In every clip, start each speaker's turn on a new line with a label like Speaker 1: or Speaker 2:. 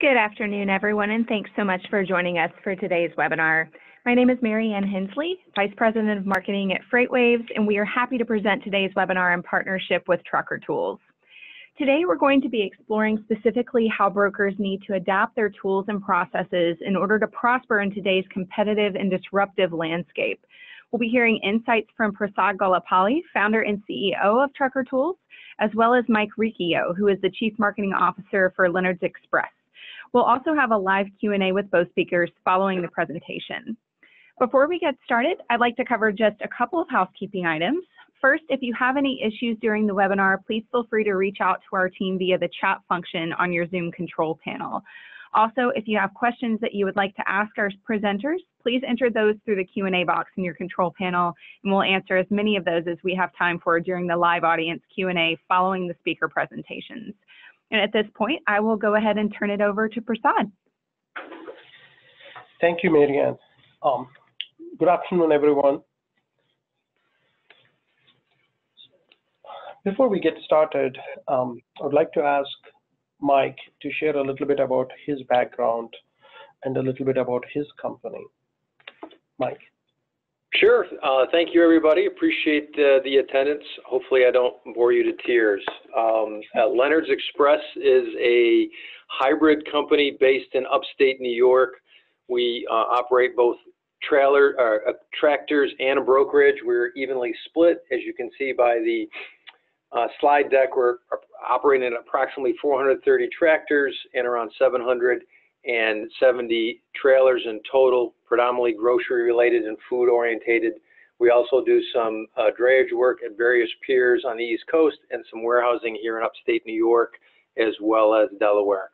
Speaker 1: Good afternoon, everyone, and thanks so much for joining us for today's webinar. My name is Mary Ann Hensley, Vice President of Marketing at FreightWaves, and we are happy to present today's webinar in partnership with Trucker Tools. Today, we're going to be exploring specifically how brokers need to adapt their tools and processes in order to prosper in today's competitive and disruptive landscape. We'll be hearing insights from Prasad Gollapalli, founder and CEO of Trucker Tools, as well as Mike Riccio, who is the Chief Marketing Officer for Leonard's Express. We'll also have a live Q&A with both speakers following the presentation. Before we get started, I'd like to cover just a couple of housekeeping items. First, if you have any issues during the webinar, please feel free to reach out to our team via the chat function on your Zoom control panel. Also, if you have questions that you would like to ask our presenters, please enter those through the Q&A box in your control panel, and we'll answer as many of those as we have time for during the live audience Q&A following the speaker presentations. And at this point, I will go ahead and turn it over to Prasad.
Speaker 2: Thank you, Mary Ann. Good afternoon, everyone. Before we get started, I would like to ask Mike to share a little bit about his background and a little bit about his company. Mike.
Speaker 3: Sure. Thank you, everybody. Appreciate the attendance. Hopefully, I don't bore you to tears. Leonard's Express is a hybrid company based in upstate New York. We operate both tractors and a brokerage. We're evenly split. As you can see by the slide deck, we're operating at approximately 430 tractors and around 770 trailers in total, predominantly grocery related and food orientated. We also do some drayage work at various piers on the East Coast and some warehousing here in upstate New York as well as Delaware.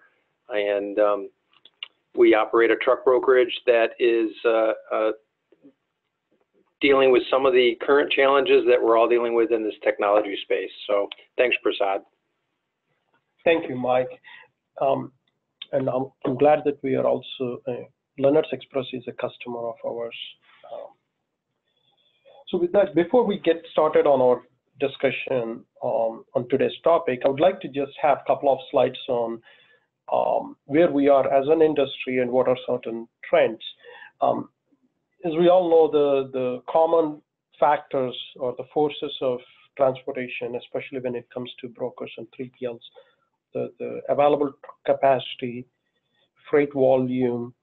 Speaker 3: And we operate a truck brokerage that is dealing with some of the current challenges that we're all dealing with in this technology space. So thanks, Prasad.
Speaker 2: Thank you, Mike. And I'm glad that we are also, Leonard's Express is a customer of ours. So with that, before we get started on our discussion on today's topic, I would like to just have a couple of slides on where we are as an industry and what are certain trends. As we all know, the common factors or the forces of transportation, especially when it comes to brokers and 3PLs, the available capacity, freight volume,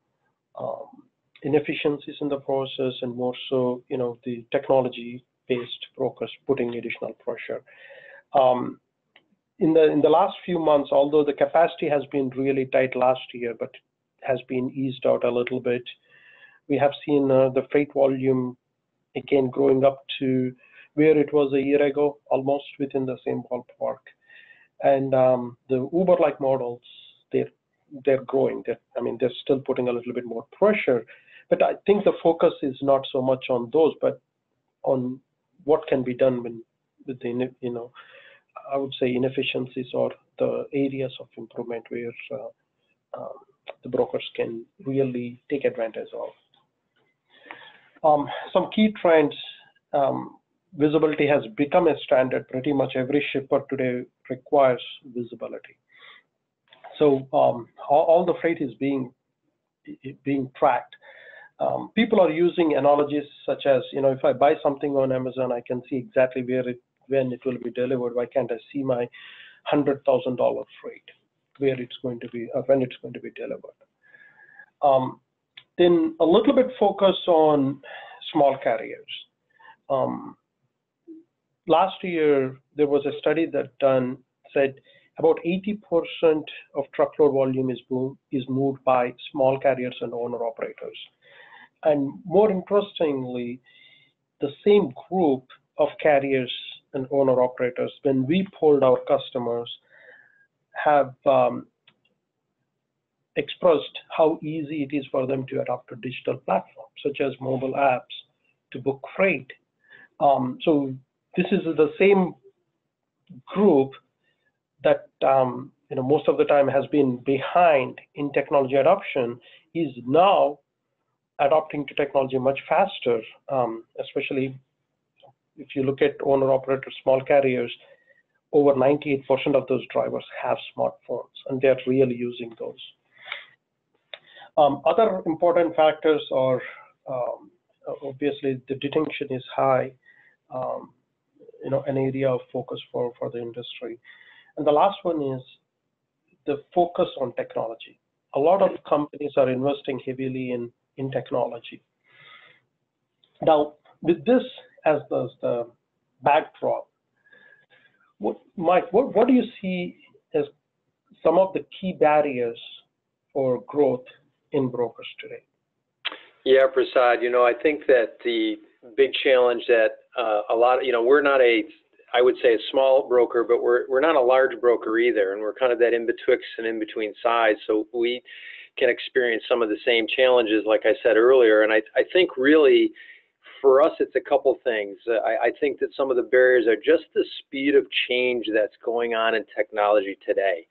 Speaker 2: inefficiencies in the process, and more so, the technology-based brokers putting additional pressure. In the last few months, although the capacity has been really tight last year, but has been eased out a little bit, we have seen the freight volume again growing up to where it was a year ago, almost within the same ballpark. And the Uber-like models, they're growing. They're still putting a little bit more pressure. But I think the focus is not so much on those, but on what can be done with the, I would say, inefficiencies or the areas of improvement where the brokers can really take advantage of. Some key trends. Visibility has become a standard. Pretty much every shipper today requires visibility. So all the freight is being tracked. People are using analogies such as, if I buy something on Amazon, I can see exactly when it will be delivered. Why can't I see my $100,000 freight, where it's going to be, when it's going to be delivered? Then a little bit focus on small carriers. Last year, there was a study that said about 80% of truckload volume is moved by small carriers and owner-operators. And more interestingly, the same group of carriers and owner-operators, when we polled our customers, have expressed how easy it is for them to adopt a digital platform, such as mobile apps, to book freight. So this is the same group that most of the time has been behind in technology adoption, is now adopting to technology much faster, especially if you look at owner-operators, small carriers. Over 98% of those drivers have smartphones, and they're really using those. Other important factors are obviously the detention is high, an area of focus for the industry. And the last one is the focus on technology. A lot of companies are investing heavily in technology. Now, with this as the backdrop, Mike, what do you see as some of the key barriers for growth in brokers today?
Speaker 3: Yeah, Prasad, I think that the big challenge that a lot of, we're not I would say a small broker, but we're not a large broker either, and we're kind of that in-betwixt and in-between size, so we can experience some of the same challenges, like I said earlier, and I think really for us it's a couple things. I think that some of the barriers are just the speed of change that's going on in technology today.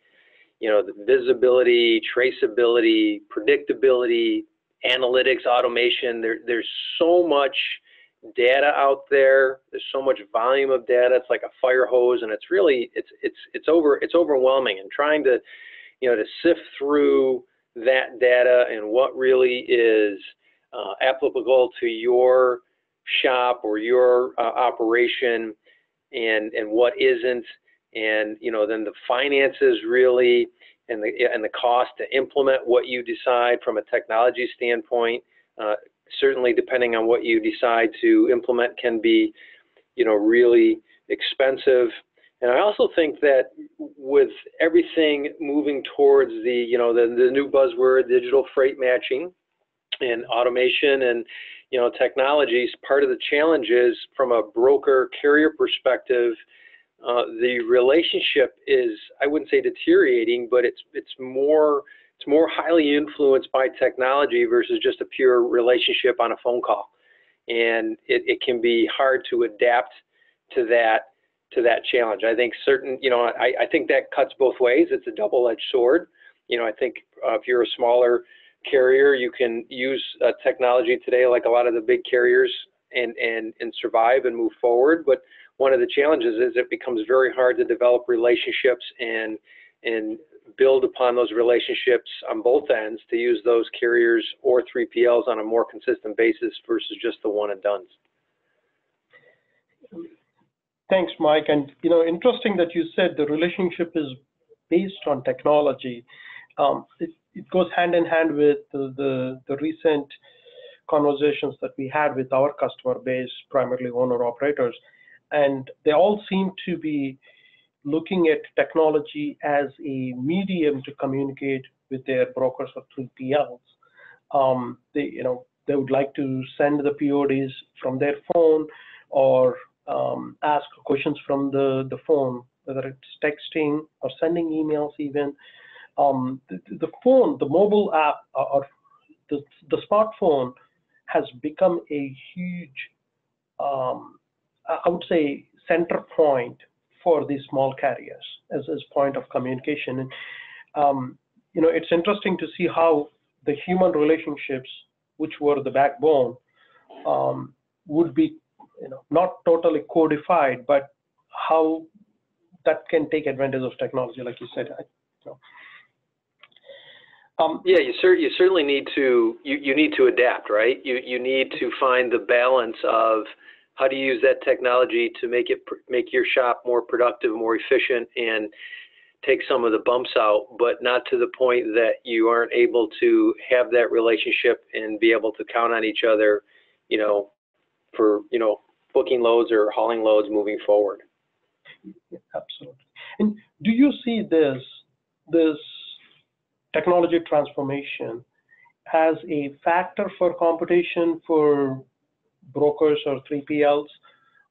Speaker 3: The visibility, traceability, predictability, analytics, automation, there's so much data out there. There's so much volume of data. It's like a fire hose, and it's really it's overwhelming. And trying to to sift through that data and what really is applicable to your shop or your operation, and what isn't, and then the finances really, and the cost to implement what you decide from a technology standpoint. Certainly, depending on what you decide to implement, can be, really expensive. And I also think that with everything moving towards the new buzzword, digital freight matching and automation and, technologies, part of the challenge is from a broker carrier perspective, the relationship is, I wouldn't say deteriorating, but it's more highly influenced by technology versus just a pure relationship on a phone call. And it can be hard to adapt to that challenge. I think I think that cuts both ways. It's a double-edged sword. I think if you're a smaller carrier, you can use technology today like a lot of the big carriers and survive and move forward. But one of the challenges is it becomes very hard to develop relationships and build upon those relationships on both ends to use those carriers or 3PLs on a more consistent basis versus just the one and dones.
Speaker 2: Thanks, Mike. And interesting that you said the relationship is based on technology. It goes hand in hand with the recent conversations that we had with our customer base, primarily owner-operators, and they all seem to be looking at technology as a medium to communicate with their brokers or 3PLs. They would like to send the PODs from their phone or ask questions from the phone, whether it's texting or sending emails even. The phone, the mobile app, or the smartphone has become a huge, I would say, center point for these small carriers as point of communication. And it's interesting to see how the human relationships, which were the backbone, would be not totally codified, but how that can take advantage of technology, like you said.
Speaker 3: Yeah, you certainly need to you need to adapt, right? You need to find the balance of how to use that technology to make your shop more productive, more efficient, and take some of the bumps out, but not to the point that you aren't able to have that relationship and be able to count on each other, for booking loads or hauling loads moving forward.
Speaker 2: Yeah, absolutely. And do you see this technology transformation as a factor for competition for brokers or 3PLs,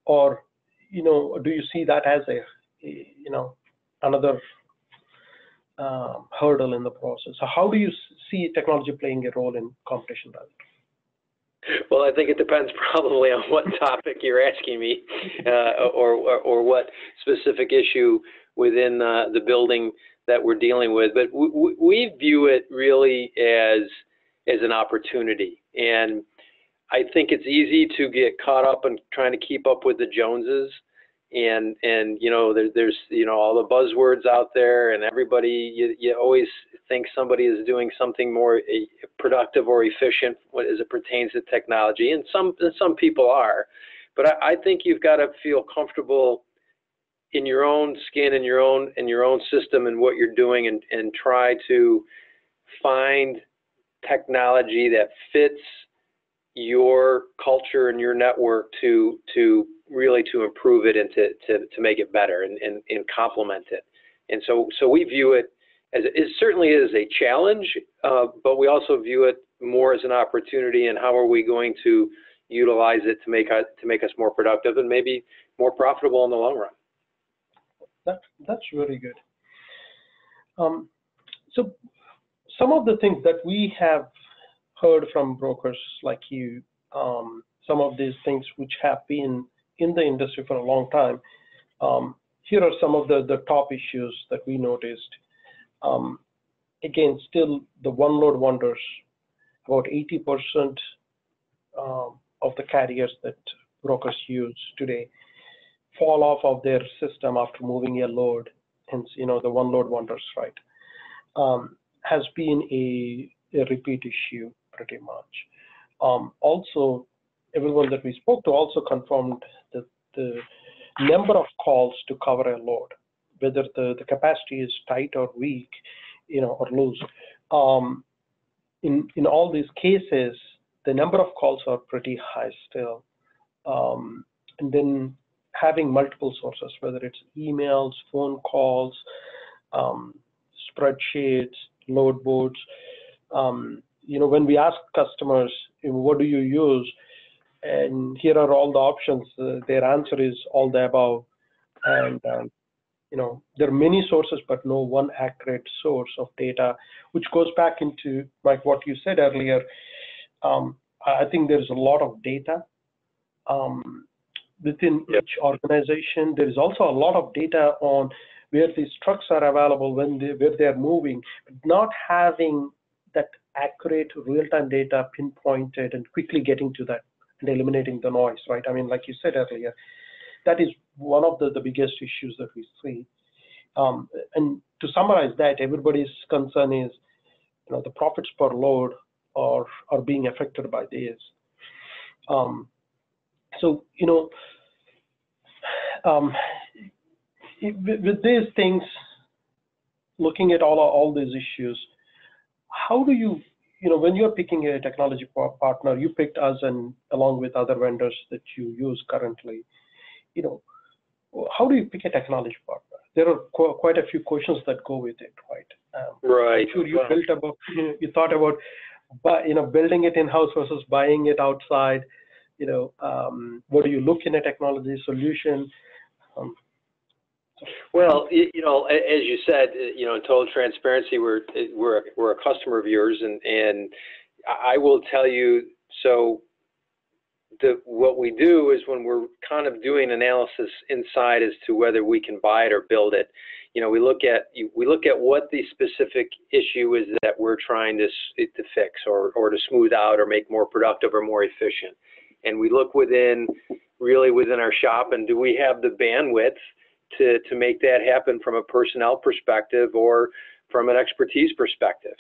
Speaker 2: or do you see that as another hurdle in the process? So how do you see technology playing a role in competition?
Speaker 3: Well, I think it depends probably on what topic you're asking me, or what specific issue within the building that we're dealing with. But we view it really as an opportunity. And I think it's easy to get caught up in trying to keep up with the Joneses and you know, there's you know, all the buzzwords out there, and everybody, you always think somebody is doing something more productive or efficient as it pertains to technology, and some people are, but I think you've got to feel comfortable in your own skin, in your own system, and what you're doing, and try to find technology that fits your culture and your network to really to improve it and to make it better and complement it. And so we view it as, it certainly is a challenge, but we also view it more as an opportunity, and how are we going to utilize it to make us more productive and maybe more profitable in the long run.
Speaker 2: That's really good. So some of the things that we have heard from brokers like you, some of these things which have been in the industry for a long time, here are some of the top issues that we noticed. Again, still the one load wonders, about 80% of the carriers that brokers use today fall off of their system after moving a load, hence, you know, the one load wonders, right, has been a repeat issue pretty much. Also, everyone that we spoke to also confirmed that the number of calls to cover a load, whether the capacity is tight or weak, you know, or loose. In all these cases, the number of calls are pretty high still. And then having multiple sources, whether it's emails, phone calls, spreadsheets, load boards. You know, when we ask customers, what do you use? And here are all the options. Their answer is all the above. And, you know, there are many sources, but no one accurate source of data, which goes back into, like what you said earlier. I think there's a lot of data within each organization. There is also a lot of data on where these trucks are available, where they're moving, but not having that accurate real-time data pinpointed and quickly getting to that and eliminating the noise, right? I mean, like you said earlier, that is one of the biggest issues that we see. And to summarize that, everybody's concern is, you know, the profits per load are being affected by this. So, you know, with these things, looking at all these issues, how do you, you know, when you're picking a technology partner, you picked us and along with other vendors that you use currently, you know, how do you pick a technology partner? There are quite a few questions that go with it, right?
Speaker 3: Right.
Speaker 2: I'm sure you you thought about, you know, building it in-house versus buying it outside. You know, what do you look in a technology solution?
Speaker 3: Well, you know, as you said, you know, in total transparency, we're a customer of yours, and I will tell you, so what we do is when we're kind of doing analysis inside as to whether we can buy it or build it, you know, we look at what the specific issue is that we're trying to fix or to smooth out or make more productive or more efficient, and we look really within our shop, and do we have the bandwidth to make that happen from a personnel perspective or from an expertise perspective.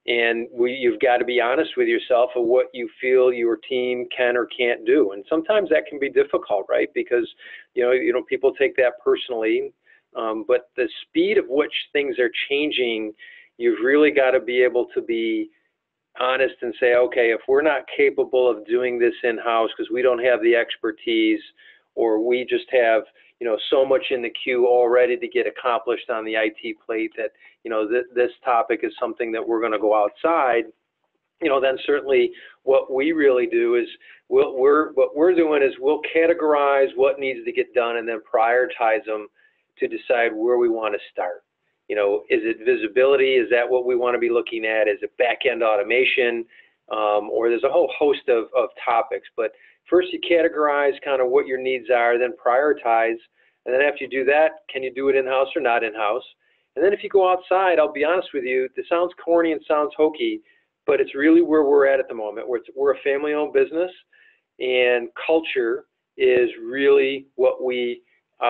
Speaker 3: And you've got to be honest with yourself of what you feel your team can or can't do. And sometimes that can be difficult, right? Because, you know, people take that personally, but the speed of which things are changing, you've really got to be able to be honest and say, okay, if we're not capable of doing this in-house because we don't have the expertise, or we just have, you know, so much in the queue already to get accomplished on the IT plate that, you know, this topic is something that we're going to go outside, you know, then certainly what we really do is what we're doing is we'll categorize what needs to get done and then prioritize them to decide where we want to start. You know, is it visibility? Is that what we want to be looking at? Is it back-end automation? Or there's a whole host of topics, but first you categorize kind of what your needs are, then prioritize, and then after you do that, can you do it in-house or not in-house? And then if you go outside, I'll be honest with you, this sounds corny and sounds hokey, but it's really where we're at the moment. We're a family-owned business, and culture is really what we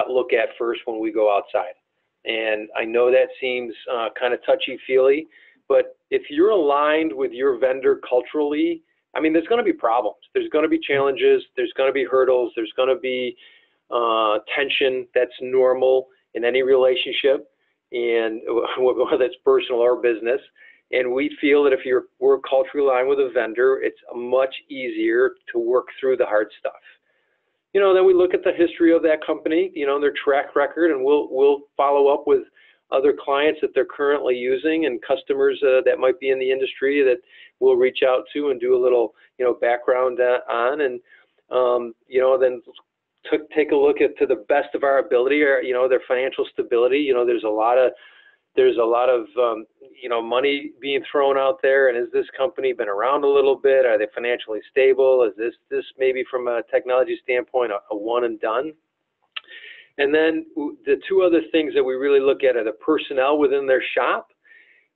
Speaker 3: look at first when we go outside. And I know that seems kind of touchy-feely, but if you're aligned with your vendor culturally, I mean, there's going to be problems. There's going to be challenges. There's going to be hurdles. There's going to be tension. That's normal in any relationship, and whether it's personal or business. And we feel that if we're culturally aligned with a vendor, it's much easier to work through the hard stuff. Then we look at the history of that company, their track record, and we'll follow up with other clients that they're currently using and customers that might be in the industry that we'll reach out to and do a little, background on, and then take a look at, to the best of our ability, or their financial stability. There's a lot of money being thrown out there, and has this company been around a little bit? Are they financially stable? Is this maybe from a technology standpoint a one and done? And then the two other things that we really look at are the personnel within their shop.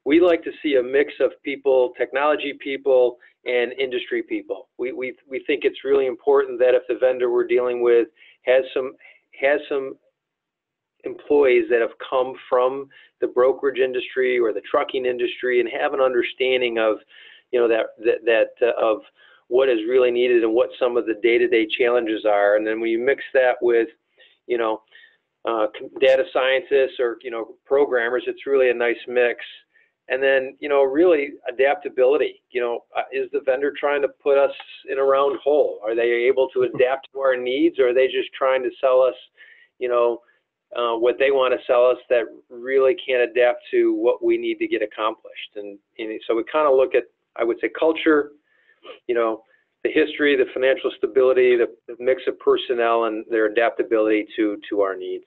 Speaker 3: We like to see a mix of people, technology people and industry people. We think it's really important that if the vendor we're dealing with has some employees that have come from the brokerage industry or the trucking industry and have an understanding of, of what is really needed and what some of the day-to-day challenges are. And then when you mix that with, data scientists or, programmers, it's really a nice mix. And then, really adaptability. Is the vendor trying to put us in a round hole? Are they able to adapt to our needs, or are they just trying to sell us, what they want to sell us that really can't adapt to what we need to get accomplished? And so we kind of look at, I would say, culture, the history, the financial stability, the mix of personnel, and their adaptability to our needs.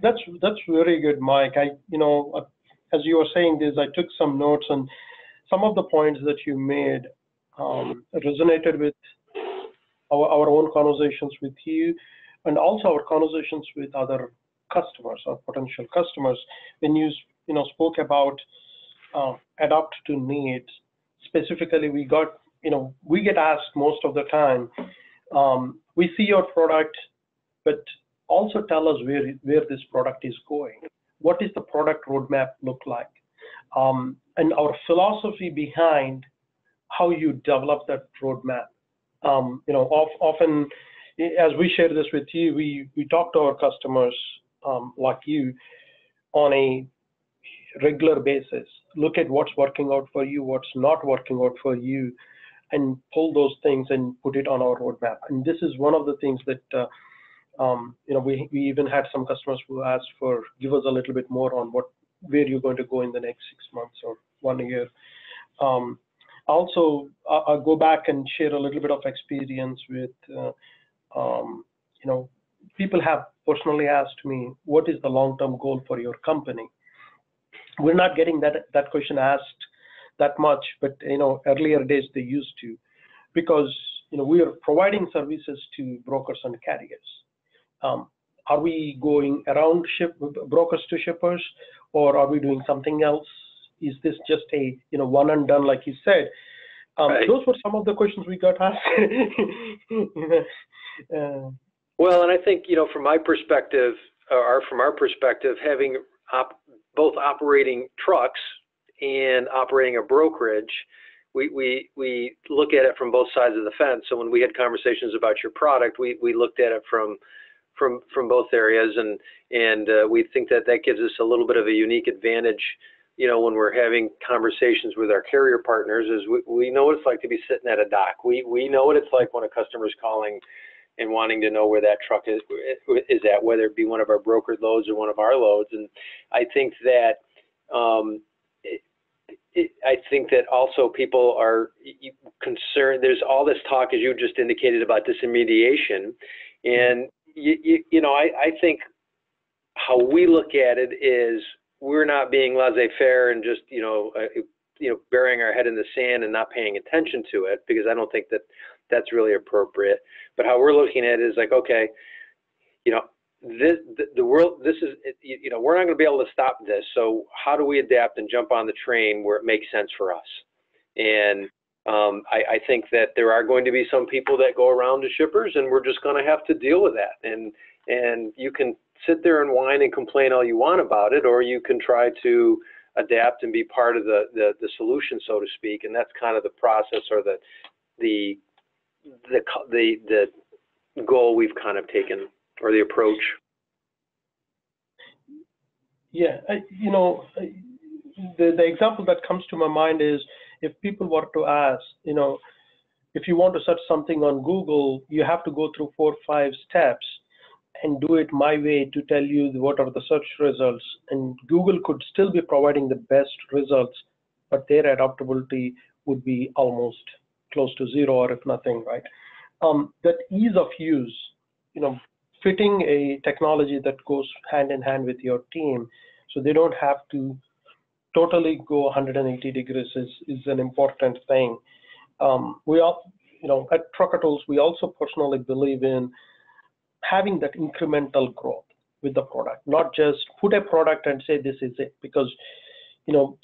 Speaker 2: That's very good, Mike. As you were saying this, I took some notes, and some of the points that you made resonated with our own conversations with you, and also our conversations with other customers or potential customers. When you spoke about adapt to needs, specifically, we get asked most of the time, we see your product, but also tell us where this product is going. What is the product roadmap look like? And our philosophy behind how you develop that roadmap. Often, as we share this with you, we talk to our customers like you on a regular basis. Look at what's working out for you, what's not working out for you, and pull those things and put it on our roadmap. And this is one of the things that we even had some customers who asked for, give us a little bit more on where you're going to go in the next 6 months or 1 year. Also, I'll go back and share a little bit of experience with, people have personally asked me, what is the long-term goal for your company? We're not getting that question asked that much, but earlier days they used to, because we are providing services to brokers and carriers. Are we going around brokers to shippers, or are we doing something else? Is this just a one and done, like you said?
Speaker 3: Right.
Speaker 2: Those were some of the questions we got asked.
Speaker 3: Well, and I think from my perspective, or from our perspective, having both operating trucks and operating a brokerage, we look at it from both sides of the fence. So when we had conversations about your product, we looked at it from both areas, and we think that gives us a little bit of a unique advantage, when we're having conversations with our carrier partners, is we know what it's like to be sitting at a dock. We know what it's like when a customer's calling and wanting to know where that truck is at, whether it be one of our brokered loads or one of our loads. And I think that also people are concerned. There's all this talk, as you just indicated, about disintermediation, and I think how we look at it is we're not being laissez-faire and just burying our head in the sand and not paying attention to it, because I don't think that's really appropriate. But how we're looking at it is like, okay, the world, this is, we're not going to be able to stop this. So how do we adapt and jump on the train where it makes sense for us? And I think that there are going to be some people that go around to shippers, and we're just going to have to deal with that. And you can sit there and whine and complain all you want about it, or you can try to adapt and be part of the solution, so to speak. And that's kind of the process, or the goal we've kind of taken, or the approach.
Speaker 2: Yeah, the example that comes to my mind is, if people were to ask, if you want to search something on Google, you have to go through 4 or 5 steps and do it my way to tell you what are the search results. And Google could still be providing the best results, but their adaptability would be almost close to zero, or if nothing, right? That ease of use, fitting a technology that goes hand in hand with your team, so they don't have to totally go 180 degrees is an important thing. We all, at Trucker Tools, we also personally believe in having that incremental growth with the product, not just put a product and say this is it, because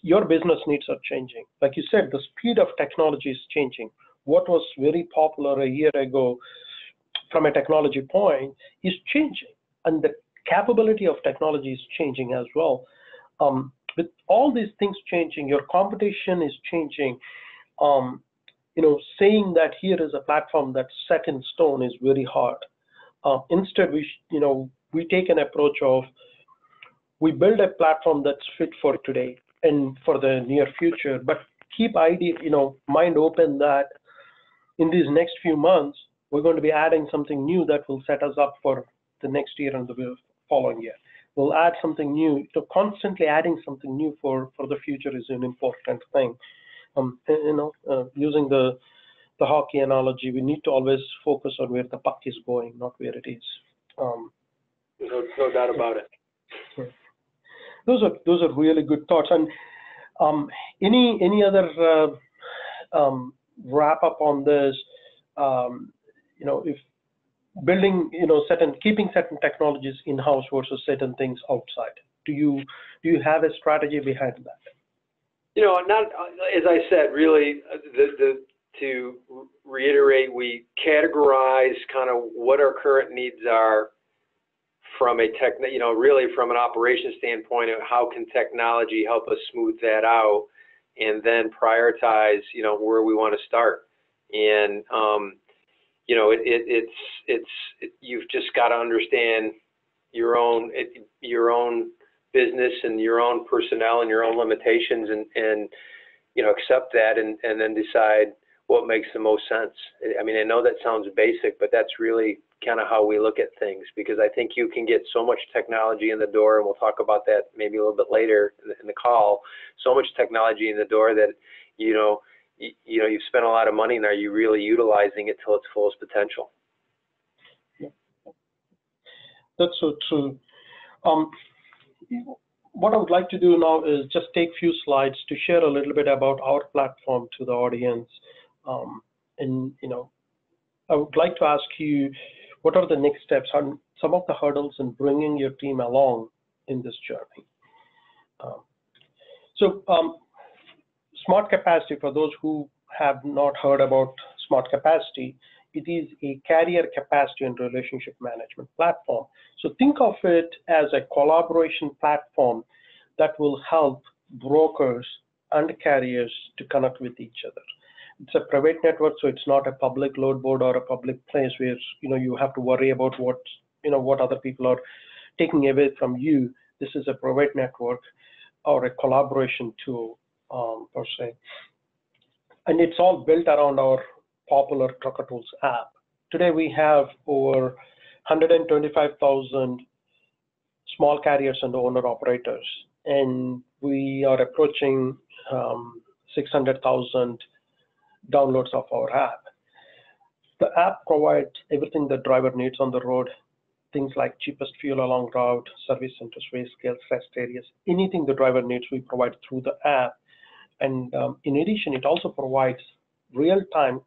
Speaker 2: your business needs are changing. Like you said, the speed of technology is changing. What was very popular a year ago from a technology point is changing, and the capability of technology is changing as well. With all these things changing, your competition is changing. Saying that here is a platform that's set in stone is very hard. Instead, we take an approach of, we build a platform that's fit for today and for the near future, but keep mind open that in these next few months, we're going to be adding something new that will set us up for the next year and the following year. We'll add something new. So constantly adding something new for the future is an important thing. Using the hockey analogy, we need to always focus on where the puck is going, not where it is.
Speaker 3: No doubt about it.
Speaker 2: Yeah. Those are really good thoughts. And any other wrap up on this? If building, keeping certain technologies in-house versus certain things outside. Do you have a strategy behind that?
Speaker 3: Not, as I said, really, to reiterate, we categorize kind of what our current needs are from a really from an operations standpoint, of how can technology help us smooth that out, and then prioritize, where we want to start. And you've just got to understand your own business and your own personnel and your own limitations, and accept that, and then decide what makes the most sense. I mean, I know that sounds basic, but that's really kind of how we look at things, because I think you can get so much technology in the door, and we'll talk about that maybe a little bit later in the call, so much technology in the door that, you've spent a lot of money, and are you really utilizing it till its fullest potential?
Speaker 2: Yeah. That's so true. What I would like to do now is just take a few slides to share a little bit about our platform to the audience. I would like to ask you, what are the next steps on some of the hurdles in bringing your team along in this journey? Smart Capacity, for those who have not heard about Smart Capacity, it is a carrier capacity and relationship management platform. So think of it as a collaboration platform that will help brokers and carriers to connect with each other. It's a private network, so it's not a public load board or a public place where you have to worry about what other people are taking away from you. This is a private network or a collaboration tool per se, and it's all built around our popular Trucker Tools app. Today we have over 125,000 small carriers and owner operators, and we are approaching 600,000 downloads of our app. The app provides everything the driver needs on the road, things like cheapest fuel along route, service centers, weigh scales, rest areas, anything the driver needs we provide through the app. And in addition, it also provides real-time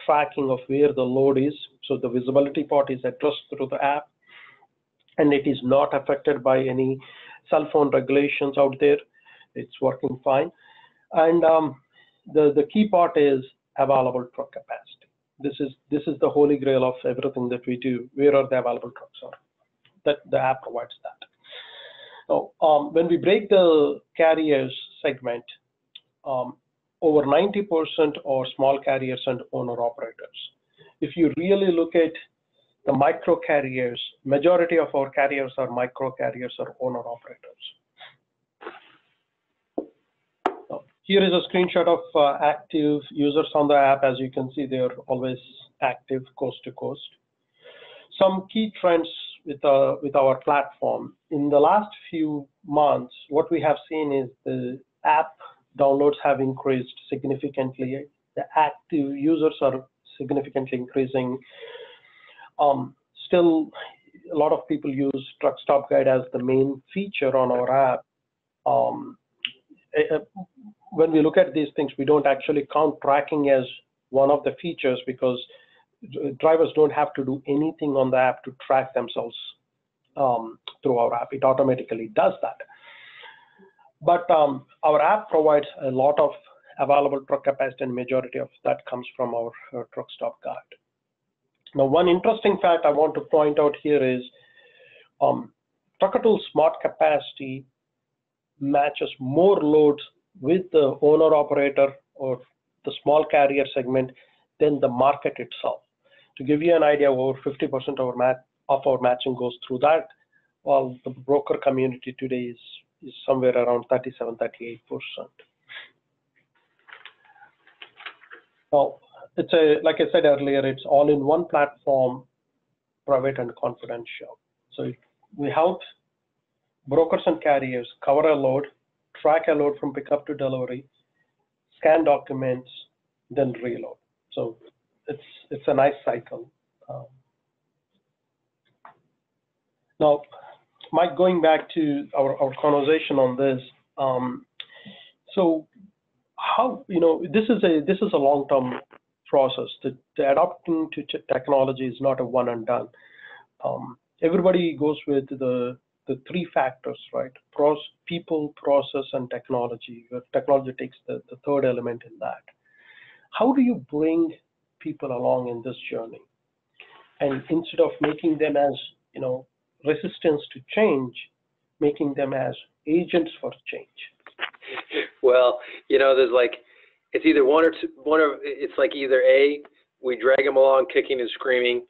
Speaker 2: tracking of where the load is. So the visibility part is addressed through the app, and it is not affected by any cell phone regulations out there. It's working fine. And the key part is available truck capacity. This is the holy grail of everything that we do. Where are the available trucks? That the app provides that. Now, when we break the carriers segment, over 90% are small carriers and owner operators. If you really look at the micro carriers, majority of our carriers are micro carriers or owner operators. Here is a screenshot of active users on the app. As you can see, they're always active coast to coast. Some key trends with our platform. In the last few months, what we have seen is the app downloads have increased significantly. The active users are significantly increasing. Still, a lot of people use Truck Stop Guide as the main feature on our app. When we look at these things, we don't actually count tracking as one of the features because drivers don't have to do anything on the app to track themselves through our app. It automatically does that. But our app provides a lot of available truck capacity, and majority of that comes from our Truck Stop Guide. Now, one interesting fact I want to point out here is Trucker Tool Smart Capacity matches more loads with the owner operator or the small carrier segment than the market itself. To give you an idea, over 50% of our matching goes through that, while the broker community today is somewhere around 37–38%. Now, like I said earlier, it's all in one platform, private and confidential. So we help brokers and carriers cover a load, track a load from pickup to delivery, scan documents, then reload. So it's a nice cycle. Now, Mike, going back to our conversation on this, so how, this is a long-term process. The adopting to technology is not a one and done. Everybody goes with the three factors, right? People, process, and technology. Technology takes the third element in that. How do you bring people along in this journey? And instead of making them as, resistance to change, making them as agents for change?
Speaker 3: Well, there's it's either one or two, it's like either A, we drag them along kicking and screaming,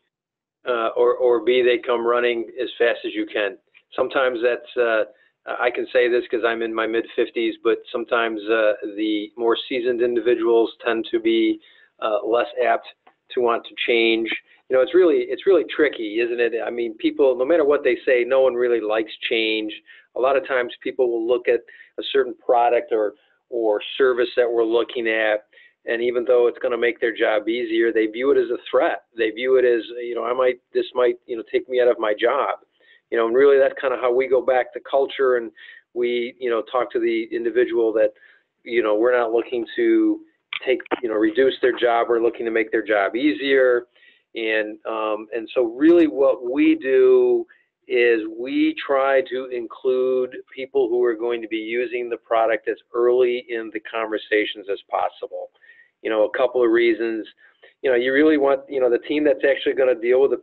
Speaker 3: or B, they come running as fast as you can. Sometimes that's, I can say this because I'm in my mid-50s, but sometimes the more seasoned individuals tend to be less apt to want to change. It's really tricky, isn't it? I mean, people, no matter what they say, no one really likes change. A lot of times people will look at a certain product or service that we're looking at, and even though it's going to make their job easier, they view it as a threat. They view it as, this might take me out of my job. And really that's kind of how we go back to culture, and we, talk to the individual that, we're not looking to reduce their job. We're looking to make their job easier. And so really what we do is we try to include people who are going to be using the product as early in the conversations as possible. A couple of reasons. You really want, the team that's actually going to deal with the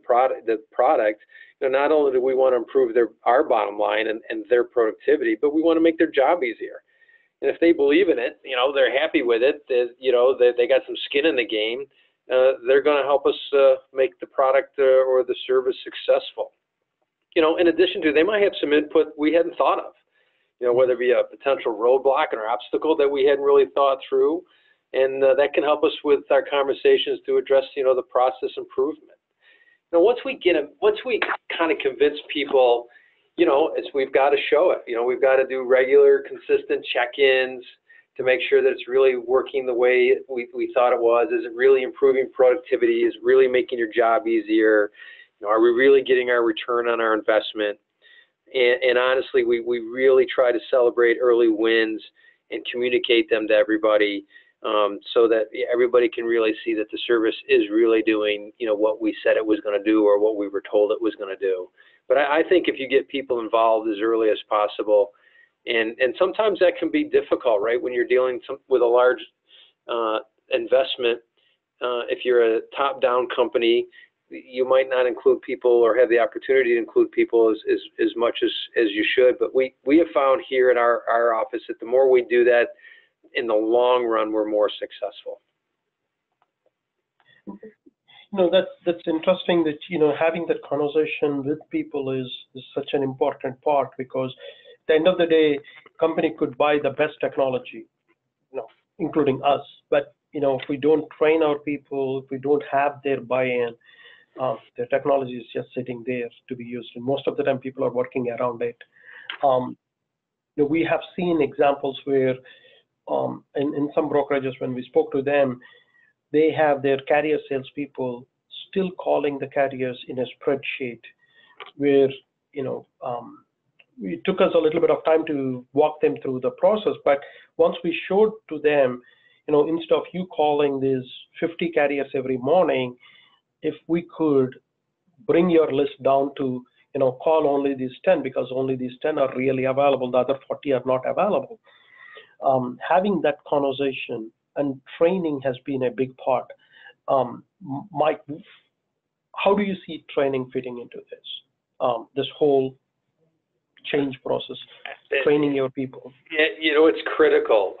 Speaker 3: product, not only do we want to improve our bottom line and their productivity, but we want to make their job easier. And if they believe in it, they're happy with it, they got some skin in the game, they're going to help us make the product or the service successful. In addition to, they might have some input we hadn't thought of, whether it be a potential roadblock or obstacle that we hadn't really thought through. And that can help us with our conversations to address, the process improvement. Once we kind of convince people, we've got to show it. We've got to do regular, consistent check-ins to make sure that it's really working the way we thought it was. Is it really improving productivity? Is it really making your job easier? Are we really getting our return on our investment? And honestly, we really try to celebrate early wins and communicate them to everybody, so that everybody can really see that the service is really doing, what we said it was going to do or what we were told it was going to do. But I think if you get people involved as early as possible, and sometimes that can be difficult, right? When you're dealing with a large investment, if you're a top-down company, you might not include people or have the opportunity to include people as much as you should. But we have found here at our office that the more we do that, in the long run, we're more successful.
Speaker 2: That's interesting that, having that conversation with people is such an important part, because at the end of the day, company could buy the best technology, including us. But, if we don't train our people, if we don't have their buy-in, the technology is just sitting there to be used. And most of the time people are working around it. We have seen examples where in some brokerages, when we spoke to them, they have their carrier salespeople still calling the carriers in a spreadsheet where, it took us a little bit of time to walk them through the process. But once we showed to them, instead of you calling these 50 carriers every morning, if we could bring your list down to, call only these 10, because only these 10 are really available, the other 40 are not available. Having that conversation and training has been a big part. Mike, how do you see training fitting into this? This whole change process, training your people?
Speaker 3: It's critical.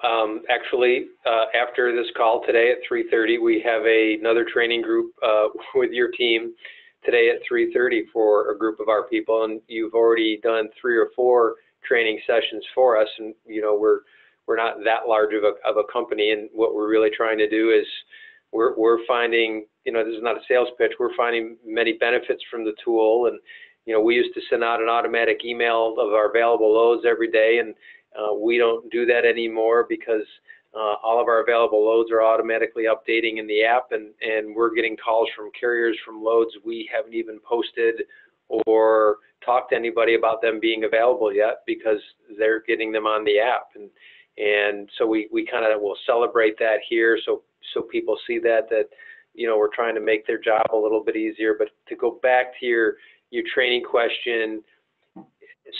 Speaker 3: Actually, after this call today at 3:30, we have another training group with your team today at 3:30 for a group of our people, and you've already done 3 or 4 training sessions for us, and we're not that large of a company, and what we're really trying to do is we're finding, this is not a sales pitch, we're finding many benefits from the tool. And we used to send out an automatic email of our available loads every day, and we don't do that anymore, because all of our available loads are automatically updating in the app, and we're getting calls from carriers from loads we haven't even posted or talked to anybody about them being available yet, because they're getting them on the app. And so we kind of will celebrate that here, so people see that we're trying to make their job a little bit easier. But to go back to your training question,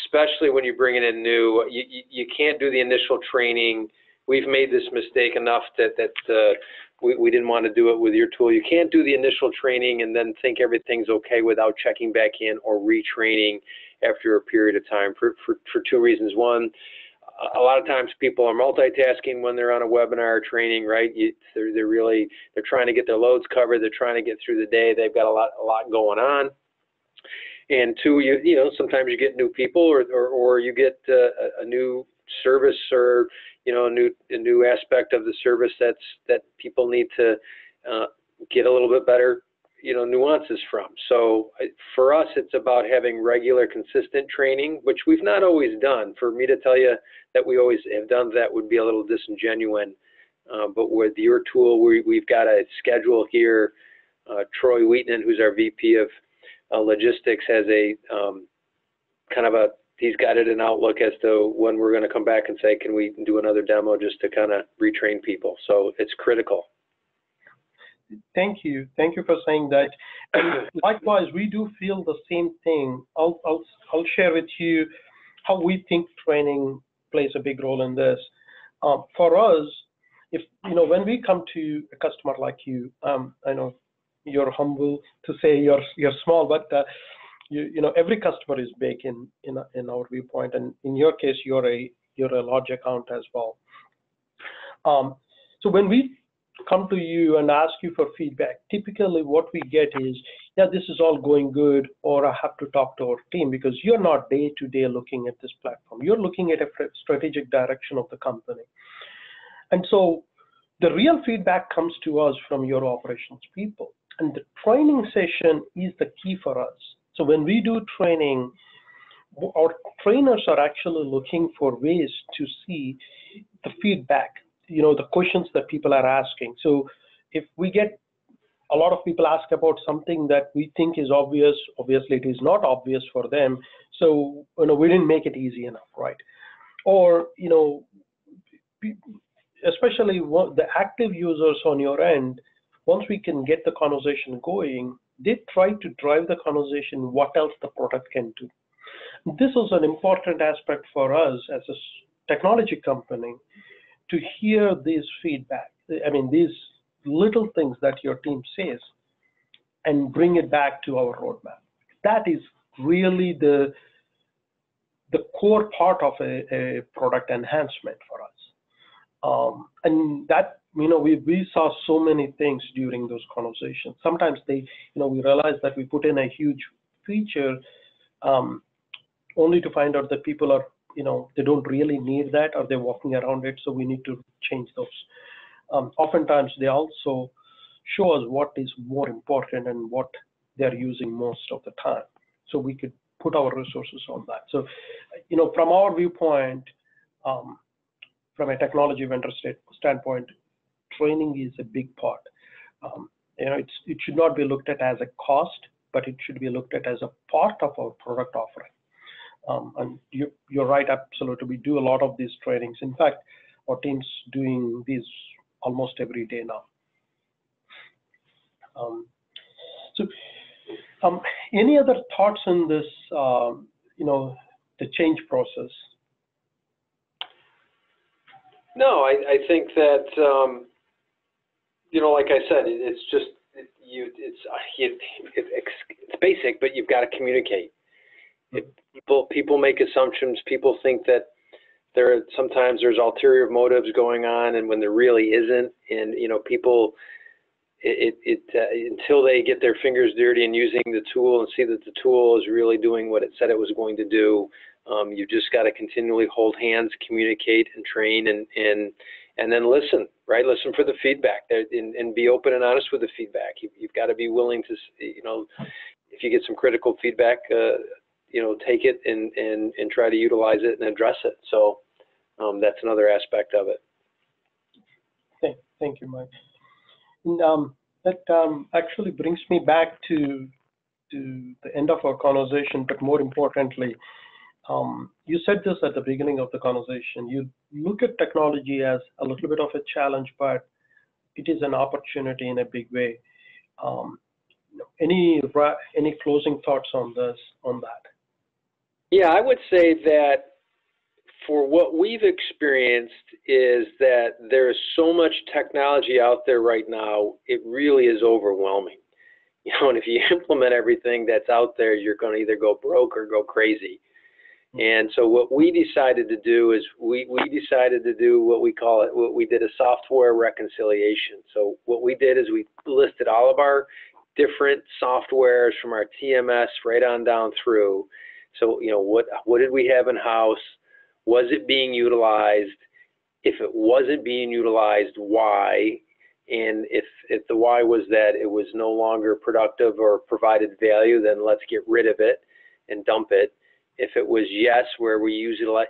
Speaker 3: especially when you're bringing in new, you can't do the initial training. We've made this mistake enough that we didn't want to do it with your tool. You can't do the initial training and then think everything's okay without checking back in or retraining after a period of time for 2 reasons. One, a lot of times people are multitasking when they're on a webinar training, right? They're trying to get their loads covered. They're trying to get through the day. They've got a lot going on. And 2, sometimes you get new people or you get a new service or, a new aspect of the service that people need to get a little bit better, nuances from. So for us, it's about having regular, consistent training, which we've not always done. For me to tell you that we always have done that would be a little disingenuous. But with your tool, we've got a schedule here. Troy Wheaton, who's our VP of logistics, has a he's got it in Outlook as to when we're going to come back and say, can we do another demo just to kind of retrain people? So it's critical.
Speaker 2: Thank you for saying that. And likewise, we do feel the same thing. I'll share with you how we think training plays a big role in this. For us, if when we come to a customer like you, I know you're humble to say you're small, but every customer is big in our viewpoint, and in your case, you're a large account as well. So when we come to you and ask you for feedback, typically what we get is, yeah, this is all going good, or I have to talk to our team, because you're not day to day looking at this platform. You're looking at a strategic direction of the company. And so the real feedback comes to us from your operations people. And the training session is the key for us. So when we do training, our trainers are actually looking for ways to see the feedback, the questions that people are asking. So if we get a lot of people ask about something that we think is obvious, obviously it is not obvious for them. So, we didn't make it easy enough, right? Or, especially the active users on your end, once we can get the conversation going, they try to drive the conversation, what else the product can do. This is an important aspect for us as a technology company to hear this feedback. I mean, these little things that your team says and bring it back to our roadmap. That is really the core part of a product enhancement for us. And that, we saw so many things during those conversations. Sometimes we realize that we put in a huge feature only to find out that people are, they don't really need that, or they're walking around it, so we need to change those. Oftentimes they also show us what is more important and what they're using most of the time, so we could put our resources on that. So, from our viewpoint, from a technology vendor standpoint, training is a big part. It should not be looked at as a cost, but it should be looked at as a part of our product offering. And you're right, absolutely. We do a lot of these trainings. In fact, our team's doing these almost every day now. Any other thoughts on this, the change process?
Speaker 3: No, I think that, like I said, it's just, it's basic, but you've got to communicate. People make assumptions. People think that sometimes there's ulterior motives going on, and when there really isn't. And people, until they get their fingers dirty and using the tool and see that the tool is really doing what it said it was going to do, you just got to continually hold hands, communicate, and train, and then listen. Right, listen for the feedback, and be open and honest with the feedback. You've got to be willing to, if you get some critical feedback, take it and try to utilize it and address it. So that's another aspect of it.
Speaker 2: Thank you, Mike. And, that actually brings me back to the end of our conversation, but more importantly, you said this at the beginning of the conversation. You look at technology as a little bit of a challenge, but it is an opportunity in a big way. Any closing thoughts on that?
Speaker 3: Yeah, I would say that for what we've experienced is that there is so much technology out there right now, it really is overwhelming. And if you implement everything that's out there, you're going to either go broke or go crazy. And so what we decided to do is we decided to do what we did a software reconciliation. So what we did is we listed all of our different softwares from our TMS right on down through. So, what did we have in house? Was it being utilized? If it wasn't being utilized, why? And if the why was that it was no longer productive or provided value, then let's get rid of it and dump it. If it was yes, where we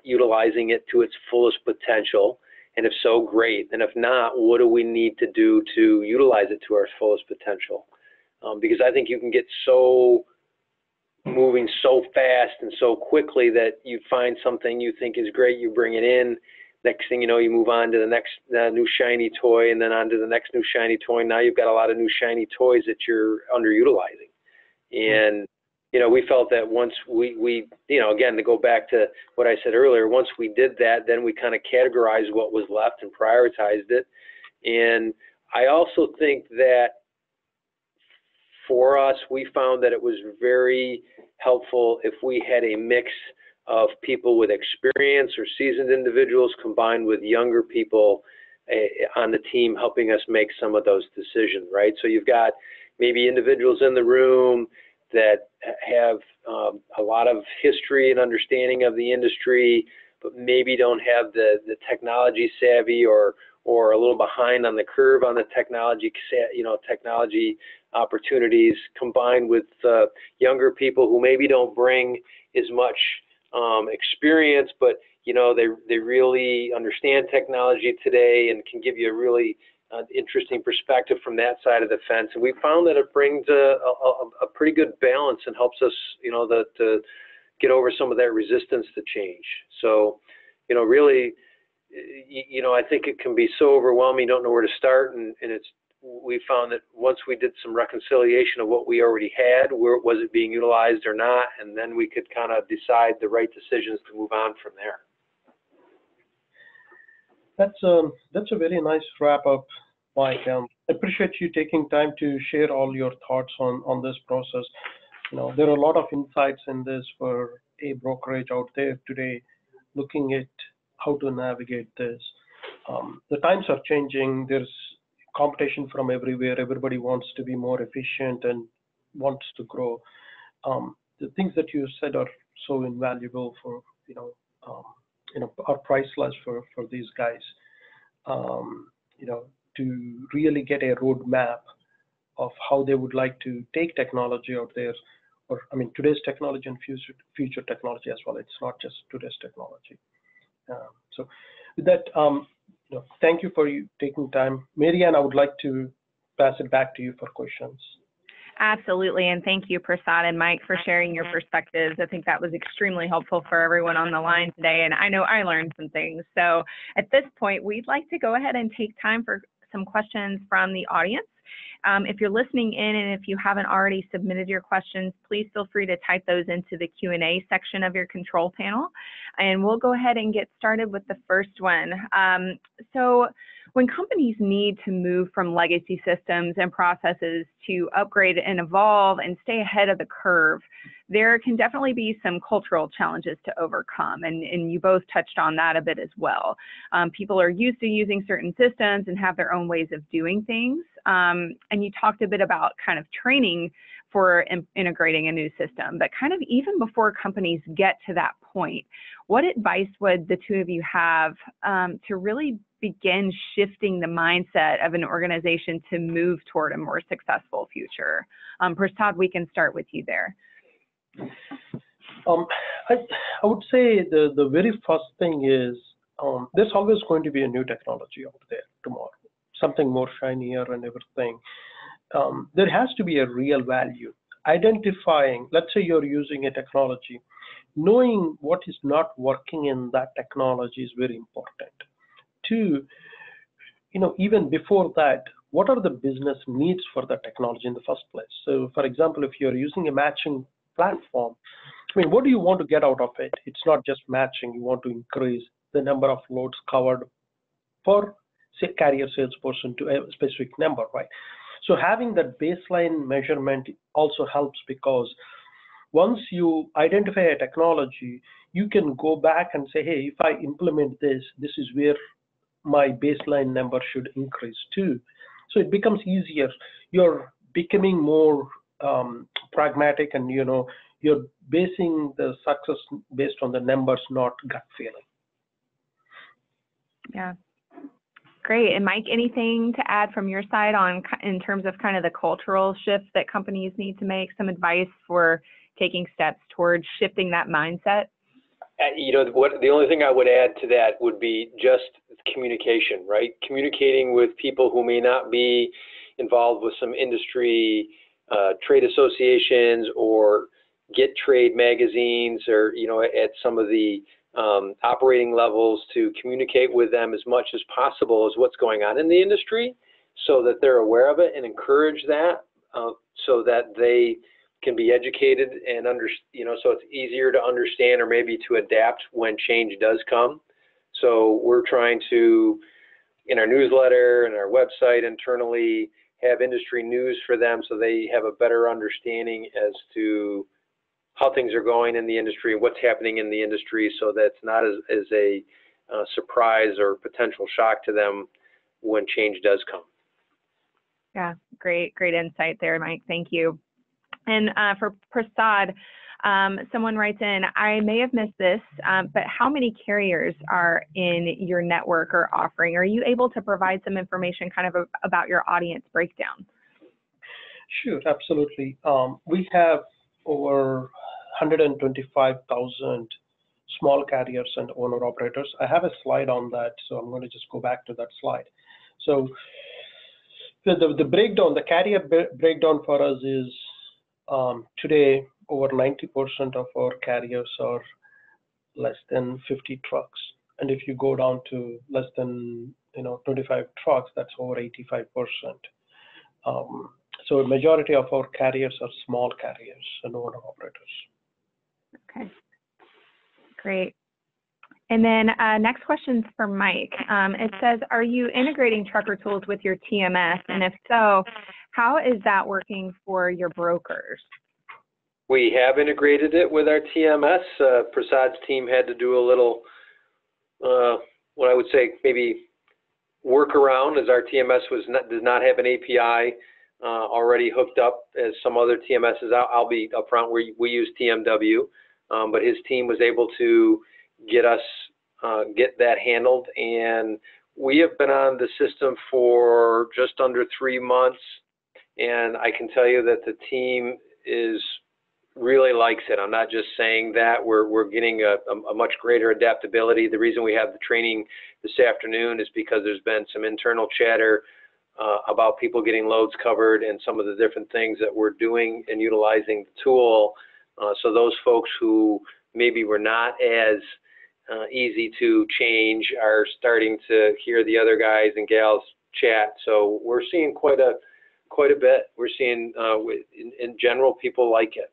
Speaker 3: utilizing it to its fullest potential, and if so, great. And if not, what do we need to do to utilize it to our fullest potential? Because I think you can get moving so fast and so quickly that you find something you think is great, you bring it in. Next thing you know, you move on to the next new shiny toy, and then on to the next new shiny toy. Now you've got a lot of new shiny toys that you're underutilizing. And we felt that once we again, to go back to what I said earlier, once we did that, then we kind of categorized what was left and prioritized it. And I also think that for us, we found that it was very helpful if we had a mix of people with experience or seasoned individuals combined with younger people on the team helping us make some of those decisions, right? So you've got maybe individuals in the room that have a lot of history and understanding of the industry, but maybe don't have the technology savvy or a little behind on the curve on the technology opportunities, combined with younger people who maybe don't bring as much experience, but they really understand technology today and can give you a really interesting perspective from that side of the fence. And we found that it brings a pretty good balance and helps us, to get over some of that resistance to change. So, really, I think it can be so overwhelming, you don't know where to start. And we found that once we did some reconciliation of what we already had, was it being utilized or not, and then we could kind of decide the right decisions to move on from there.
Speaker 2: That's a very nice wrap up, Mike. I appreciate you taking time to share all your thoughts on this process. There are a lot of insights in this for a brokerage out there today, looking at how to navigate this. The times are changing. There's competition from everywhere. Everybody wants to be more efficient and wants to grow. The things that you said are so invaluable for are priceless for these guys. To really get a roadmap of how they would like to take technology out there, or today's technology and future technology as well. It's not just today's technology. So with that, thank you for taking time. Marianne, I would like to pass it back to you for questions.
Speaker 1: Absolutely, and thank you, Prasad and Mike, for sharing your perspectives. I think that was extremely helpful for everyone on the line today, and I know I learned some things. So at this point, we'd like to go ahead and take time for some questions from the audience. If you're listening in and if you haven't already submitted your questions, please feel free to type those into the Q&A section of your control panel. And we'll go ahead and get started with the first one. So when companies need to move from legacy systems and processes to upgrade and evolve and stay ahead of the curve, there can definitely be some cultural challenges to overcome. And you both touched on that a bit as well. People are used to using certain systems and have their own ways of doing things. And you talked a bit about kind of training for integrating a new system, but kind of even before companies get to that point, what advice would the two of you have to really begin shifting the mindset of an organization to move toward a more successful future? Prasad, we can start with you there.
Speaker 2: I would say the very first thing is there's always going to be a new technology out there tomorrow, something more shinier and everything. There has to be a real value. Identifying, let's say you're using a technology, knowing what is not working in that technology is very important. Two, even before that, what are the business needs for the technology in the first place? So for example, if you're using a matching platform, what do you want to get out of it? It's not just matching. You want to increase the number of loads covered for, say, carrier salesperson to a specific number, right? So having that baseline measurement also helps, because once you identify a technology, you can go back and say, hey, if I implement this, this is where my baseline number should increase too. So it becomes easier. You're becoming more pragmatic, and you're basing the success based on the numbers, not gut feeling.
Speaker 1: Yeah. Great. And Mike, anything to add from your side in terms of kind of the cultural shift that companies need to make, some advice for taking steps towards shifting that mindset?
Speaker 3: The only thing I would add to that would be just communication, right? Communicating with people who may not be involved with some industry trade associations or get trade magazines, or at some of the operating levels, to communicate with them as much as possible as what's going on in the industry, so that they're aware of it, and encourage that, so that they can be educated and so it's easier to understand, or maybe to adapt when change does come. So we're trying to, in our newsletter and our website internally, have industry news for them, so they have a better understanding as to how things are going in the industry and what's happening in the industry, so that it's not as a surprise or potential shock to them when change does come.
Speaker 1: Yeah, great insight there, Mike. Thank you. And for Prasad, someone writes in, I may have missed this, but how many carriers are in your network or offering? Are you able to provide some information kind of about your audience breakdown?
Speaker 2: Sure, absolutely. We have over 125,000 small carriers and owner operators. I have a slide on that, so I'm going to just go back to that slide. So the breakdown, the carrier breakdown for us is today over 90% of our carriers are less than 50 trucks, and if you go down to less than 25 trucks, that's over 85%. So a majority of our carriers are small carriers and owner operators.
Speaker 1: Okay, great. And then next question's for Mike. It says, are you integrating Trucker Tools with your TMS? And if so, how is that working for your brokers?
Speaker 3: We have integrated it with our TMS. Prasad's team had to do a little, what I would say, maybe workaround, as our TMS does not have an API already hooked up as some other TMSs. I'll be upfront, we use TMW, but his team was able to get us get that handled, and we have been on the system for just under 3 months, and I can tell you that the team really likes it. I'm not just saying that. We're getting a much greater adaptability. The reason we have the training this afternoon is because there's been some internal chatter about people getting loads covered and some of the different things that we're doing and utilizing the tool. So those folks who maybe were not as easy to change are starting to hear the other guys and gals chat. So we're seeing quite a bit. We're seeing in general people like it.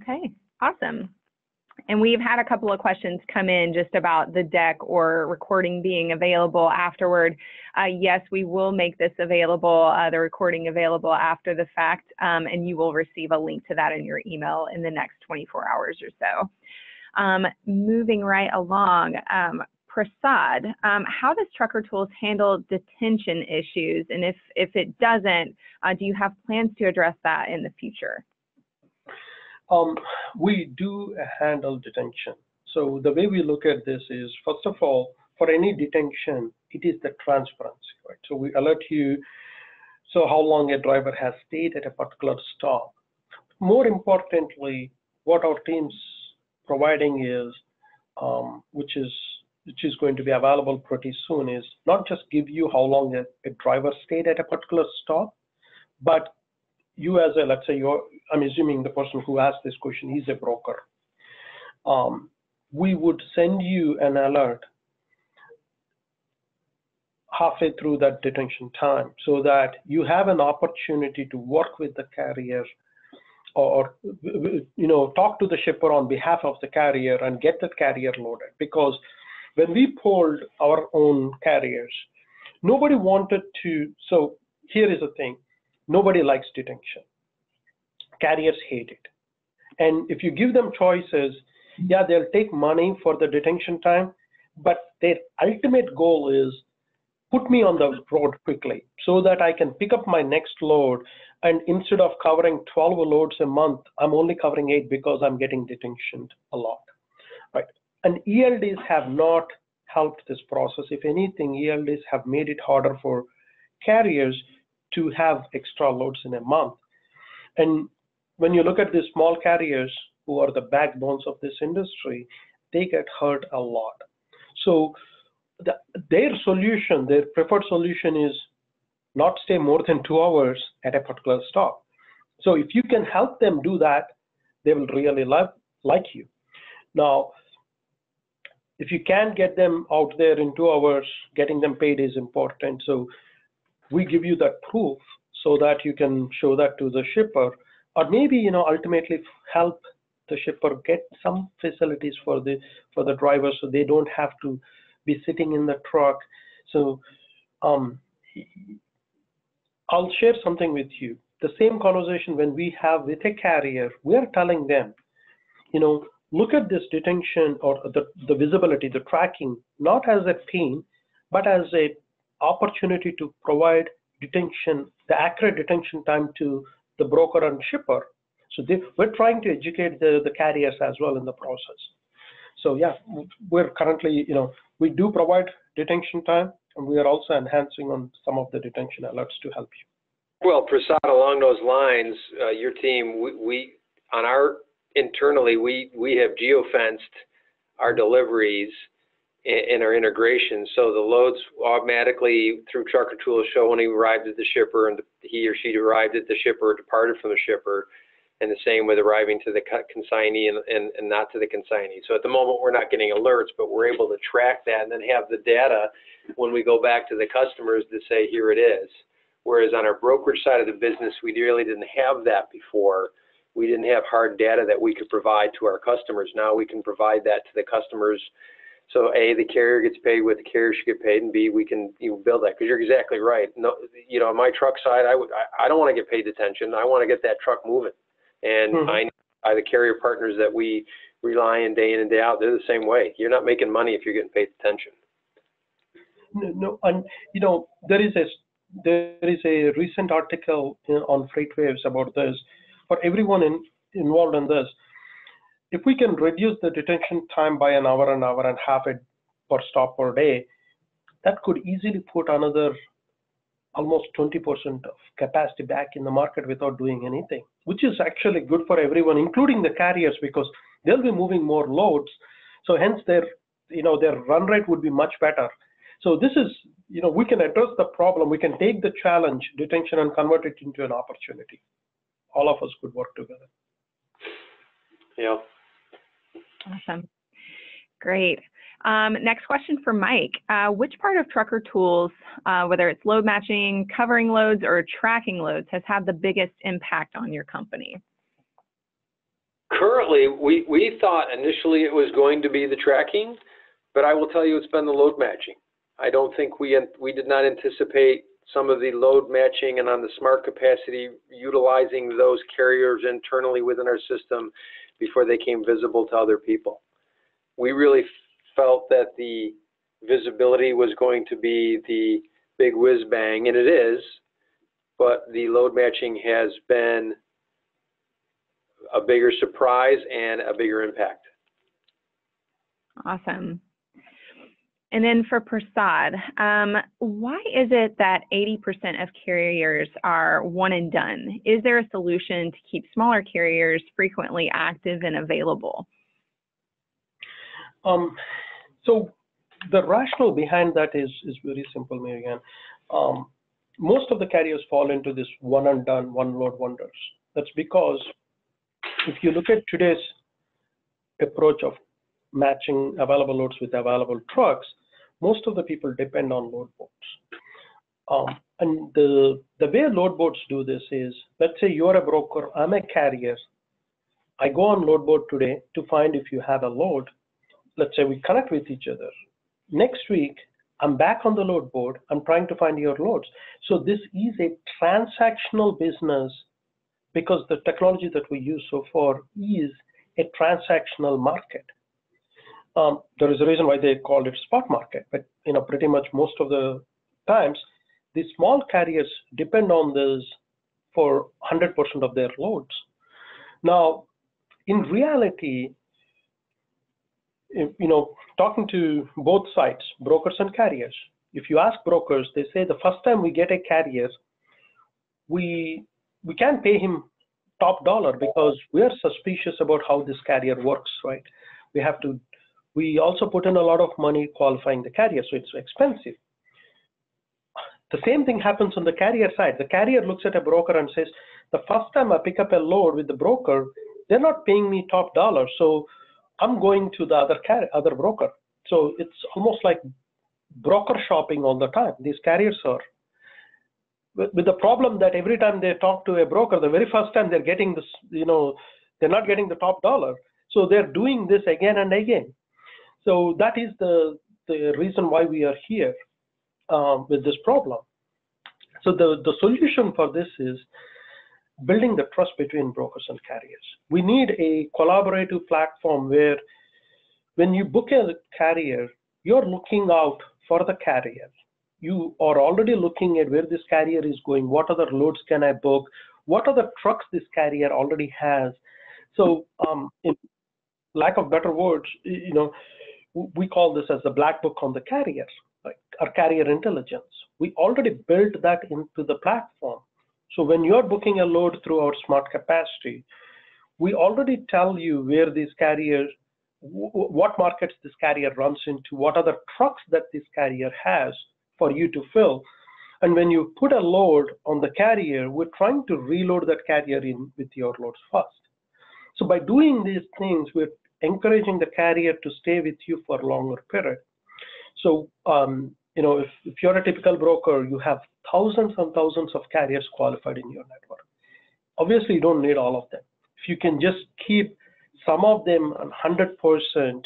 Speaker 1: Okay, awesome. And we've had a couple of questions come in just about the deck or recording being available afterward. Yes, we will make this available, the recording available after the fact, and you will receive a link to that in your email in the next 24 hours or so. Moving right along, Prasad, how does Trucker Tools handle detention issues? And if it doesn't, do you have plans to address that in the future?
Speaker 2: We do handle detention. So the way we look at this is, first of all, for any detention, it is the transparency, right? So we alert you, so how long a driver has stayed at a particular stop. More importantly, what our team's providing is, which is going to be available pretty soon, is not just give you how long a driver stayed at a particular stop, but you as a, let's say I'm assuming the person who asked this question is a broker. We would send you an alert halfway through that detention time so that you have an opportunity to work with the carrier or talk to the shipper on behalf of the carrier and get the carrier loaded. Because when we polled our own carriers, nobody wanted to, so here is the thing, nobody likes detention. Carriers hate it. And if you give them choices, yeah, they'll take money for the detention time, but their ultimate goal is put me on the road quickly so that I can pick up my next load. And instead of covering 12 loads a month, I'm only covering 8 because I'm getting detentioned a lot, right? And ELDs have not helped this process. If anything, ELDs have made it harder for carriers to have extra loads in a month. And when you look at these small carriers who are the backbones of this industry, they get hurt a lot. So their solution, their preferred solution is not stay more than 2 hours at a particular stop. So if you can help them do that, they will really like you. Now, if you can't get them out there in 2 hours, getting them paid is important. So we give you that proof so that you can show that to the shipper, or maybe ultimately help the shipper get some facilities for the driver so they don't have to be sitting in the truck. So I'll share something with you. The same conversation when we have with a carrier, we are telling them, look at this detention or the visibility, the tracking, not as a pain, but as a opportunity to provide detention, the accurate detention time to the broker and shipper. So we're trying to educate the carriers as well in the process. So yeah, we're currently, we do provide detention time, and we are also enhancing on some of the detention alerts to help you.
Speaker 3: Well, Prasad, along those lines, your team, we internally, we have geofenced our deliveries in our integration, so the loads automatically through Trucker Tools show when he arrived at the shipper and he or she arrived at the shipper or departed from the shipper, and the same with arriving to the consignee and not to the consignee. So at the moment we're not getting alerts, but we're able to track that and then have the data when we go back to the customers to say, here it is. Whereas on our brokerage side of the business, we really didn't have that before. We didn't have hard data that we could provide to our customers. Now we can provide that to the customers. So A, the carrier gets paid what the carrier should get paid, and B, we can build that. Because you're exactly right. No, on my truck side, I don't want to get paid detention. I want to get that truck moving. And the carrier partners that we rely on day in and day out, they're the same way. You're not making money if you're getting paid detention.
Speaker 2: No, and there is a recent article on FreightWaves about this. For everyone involved in this, if we can reduce the detention time by an hour and a half per stop per day, that could easily put another almost 20% of capacity back in the market without doing anything, which is actually good for everyone, including the carriers, because they'll be moving more loads. So hence their run rate would be much better. So this is, we can address the problem. We can take the challenge, detention, and convert it into an opportunity. All of us could work together.
Speaker 3: Yeah.
Speaker 1: Awesome. Great. Next question for Mike. Which part of Trucker Tools, whether it's load matching, covering loads, or tracking loads, has had the biggest impact on your company?
Speaker 3: Currently, we thought initially it was going to be the tracking, but I will tell you it's been the load matching. I don't think we did not anticipate some of the load matching and on the smart capacity, utilizing those carriers internally within our system before they came visible to other people. We really felt that the visibility was going to be the big whiz bang, and it is, but the load matching has been a bigger surprise and a bigger impact.
Speaker 1: Awesome. And then for Prasad, why is it that 80% of carriers are one and done? Is there a solution to keep smaller carriers frequently active and available?
Speaker 2: So the rationale behind that is very simple, Marianne. Most of the carriers fall into this one and done, one load wonders. That's because if you look at today's approach of matching available loads with available trucks, most of the people depend on load boards. And the way load boards do this is, let's say you're a broker, I'm a carrier. I go on load board today to find if you have a load. Let's say we connect with each other. Next week, I'm back on the load board. I'm trying to find your loads. So this is a transactional business because the technology that we use so far is a transactional market. There is a reason why they called it spot market, but pretty much most of the times, the small carriers depend on this for 100% of their loads. Now, in reality, talking to both sides, brokers and carriers, if you ask brokers, they say the first time we get a carrier, we can't pay him top dollar because we are suspicious about how this carrier works, right? We also put in a lot of money qualifying the carrier, so it's expensive. The same thing happens on the carrier side. The carrier looks at a broker and says, the first time I pick up a load with the broker, they're not paying me top dollar, so I'm going to the other broker. So it's almost like broker shopping all the time. These carriers are. With the problem that every time they talk to a broker, the very first time they're getting this, they're not getting the top dollar. So they're doing this again and again. So that is the reason why we are here with this problem. So the solution for this is building the trust between brokers and carriers. We need a collaborative platform where when you book a carrier, you're looking out for the carrier. You are already looking at where this carrier is going, what other loads can I book, what other trucks this carrier already has. So in lack of better words, we call this as the black book on the carrier, like our carrier intelligence. We already built that into the platform. So when you're booking a load through our smart capacity, we already tell you where these carriers, what markets this carrier runs into, what other trucks that this carrier has for you to fill. And when you put a load on the carrier, we're trying to reload that carrier in with your loads first. So by doing these things, we're encouraging the carrier to stay with you for a longer period. So, if you're a typical broker, you have thousands and thousands of carriers qualified in your network. Obviously, you don't need all of them. you can just keep some of them 100%,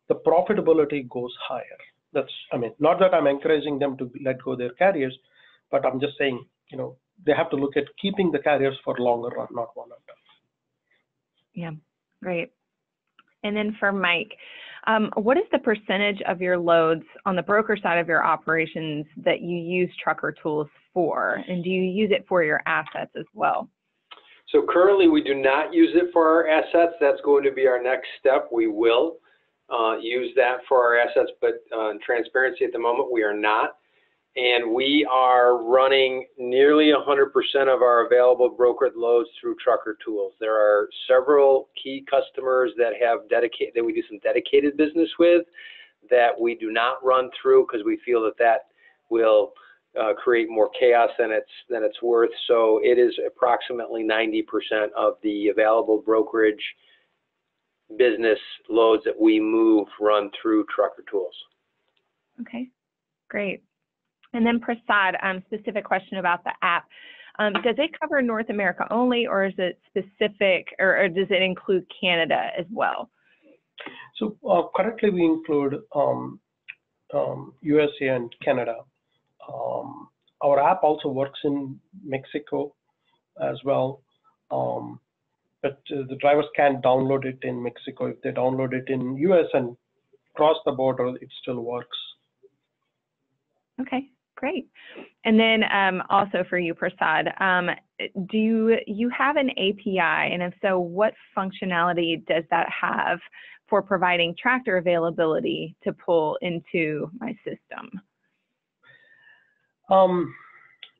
Speaker 2: the profitability goes higher. That's, I mean, not that I'm encouraging them to let go their carriers, but I'm just saying, you know, they have to look at keeping the carriers for longer run, not one and done.
Speaker 1: Yeah, great. And then for Mike, what is the percentage of your loads on the broker side of your operations that you use trucker tools for? And do you use it for your assets as well?
Speaker 3: So currently we do not use it for our assets. That's going to be our next step. We will use that for our assets, but in transparency at the moment, we are not. And we are running nearly 100% of our available brokered loads through trucker tools. There are several key customers that have dedicated, that we do some dedicated business with, that we do not run through because we feel that that will create more chaos than it's worth. So it is approximately 90% of the available brokerage business loads that we move run through trucker tools.
Speaker 1: Okay, great. And then Prasad, specific question about the app. Does it cover North America only, or is it specific, or does it include Canada as well?
Speaker 2: So currently we include USA and Canada. Our app also works in Mexico as well, but the drivers can't download it in Mexico. If they download it in US and cross the border, it still works.
Speaker 1: Okay, great. And then also for you, Prasad, do you have an API? And if so, what functionality does that have for providing tractor availability to pull into my system?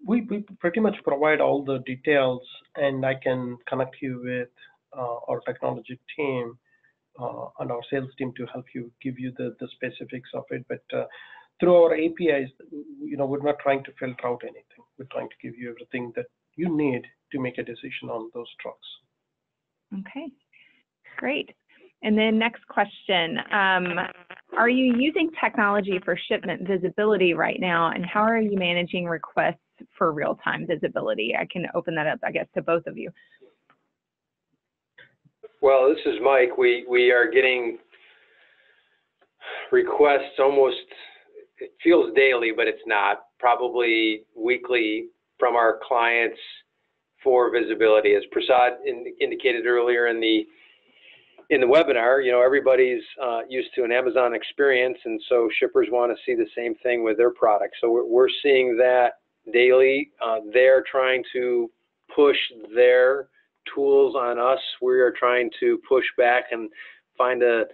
Speaker 2: We pretty much provide all the details, and I can connect you with our technology team and our sales team to help you, give you the specifics of it. But through our APIs, you know, we're not trying to filter out anything. We're trying to give you everything that you need to make a decision on those trucks.
Speaker 1: Okay, great. And then next question, are you using technology for shipment visibility right now, and how are you managing requests for real-time visibility? I can open that up, I guess, to both of you.
Speaker 3: Well, this is Mike. We are getting requests almost, it feels daily, but it's not, probably weekly from our clients for visibility. As Prasad indicated earlier in the webinar, you know, everybody's used to an Amazon experience, and so shippers want to see the same thing with their products. So we're seeing that daily. They're trying to push their tools on us. We are trying to push back and find a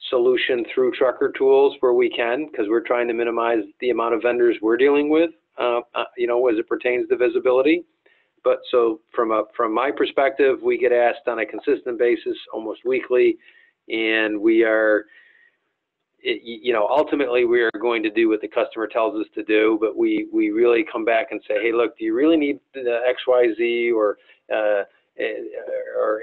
Speaker 3: solution through trucker tools where we can, because we're trying to minimize the amount of vendors we're dealing with, you know, as it pertains to visibility. But so from my perspective, we get asked on a consistent basis, almost weekly, and we are, you know, ultimately we are going to do what the customer tells us to do, but we really come back and say, hey, look, do you really need the XYZ or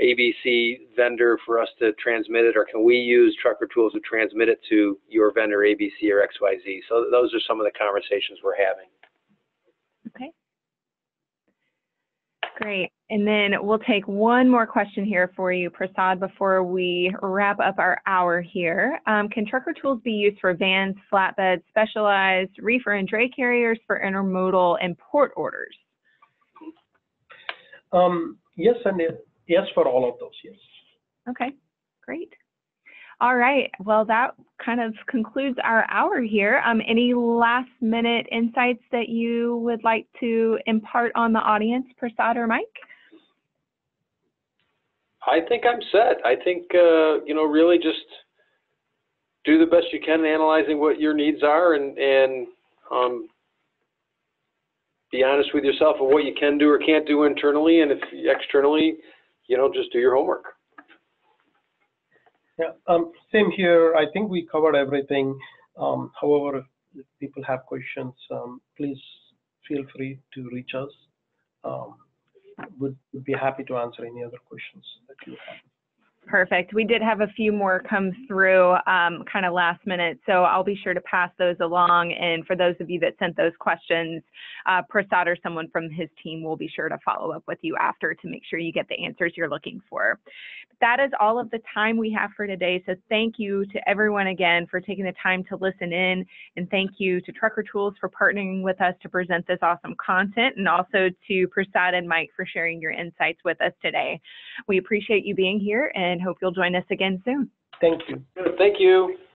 Speaker 3: ABC vendor for us to transmit it, or can we use trucker tools to transmit it to your vendor ABC or XYZ? So those are some of the conversations we're having.
Speaker 1: Okay. Great. And then we'll take one more question here for you, Prasad, before we wrap up our hour here. Can trucker tools be used for vans, flatbeds, specialized, reefer and dray carriers, for intermodal and port orders?
Speaker 2: Yes, and yes for all of those, yes.
Speaker 1: Okay, great. All right, well, that kind of concludes our hour here. Any last minute insights that you would like to impart on the audience, Prasad or Mike?
Speaker 3: I think I'm set. I think, you know, really just do the best you can in analyzing what your needs are, and be honest with yourself of what you can do or can't do internally, and if externally, you know, just do your homework.
Speaker 2: Yeah, same here. I think we covered everything. However, if people have questions, please feel free to reach us. Would be happy to answer any other questions that you have.
Speaker 1: Perfect. We did have a few more come through kind of last minute, so I'll be sure to pass those along. And for those of you that sent those questions, Prasad or someone from his team will be sure to follow up with you after to make sure you get the answers you're looking for. That is all of the time we have for today. So thank you to everyone again for taking the time to listen in, and thank you to Trucker Tools for partnering with us to present this awesome content, and also to Prasad and Mike for sharing your insights with us today. We appreciate you being here and hope you'll join us again soon.
Speaker 2: Thank you.
Speaker 3: Thank you.